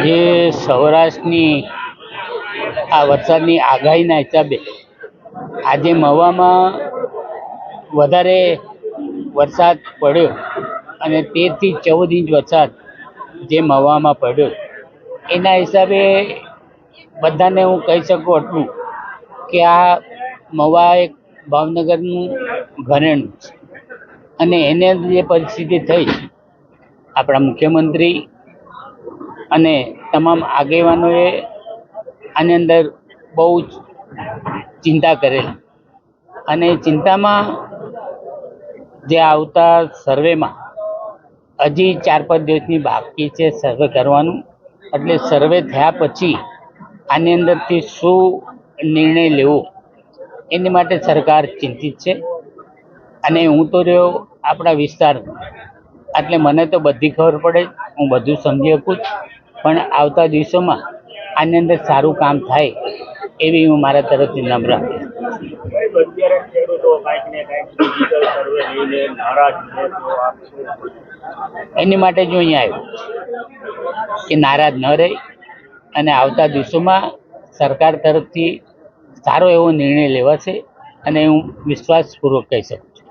જે સૌરાષ્ટ્રની આ વરસાદની આગાહીના હિસાબે આજે મહુવામાં વધારે વરસાદ પડ્યો અને 13 થી 14 ઇંચ વરસાદ જે મહુવામાં પડ્યો એના હિસાબે બધાને હું કહી શકું એટલું કે આ મહુવા એક ભાવનગરનું ઘરેણું છે અને એને જે પરિસ્થિતિ થઈ, આપણા મુખ્યમંત્રી અને તમામ આગેવાનોએ આની અંદર બહુ જ ચિંતા કરેલી અને ચિંતામાં જે આવતા સર્વેમાં હજી 4-5 દિવસની બાકી છે સર્વે કરવાનું, એટલે સર્વે થયા પછી આની અંદરથી શું નિર્ણય લેવો એની માટે સરકાર ચિંતિત છે. અને હું તો રહ્યો આપણા વિસ્તારમાં, એટલે મને તો બધી ખબર પડે, હું બધું સમજી શકું જ. પણ આવતા દિવસોમાં આની અંદર સારું કામ થાય એવી હું મારા તરફથી નમ્ર એની માટે જો અહીંયા આવ્યો કે નારાજ ન રહે અને આવતા દિવસોમાં સરકાર તરફથી સારો એવો નિર્ણય લેવાશે અને હું વિશ્વાસપૂર્વક કહી શકું છું.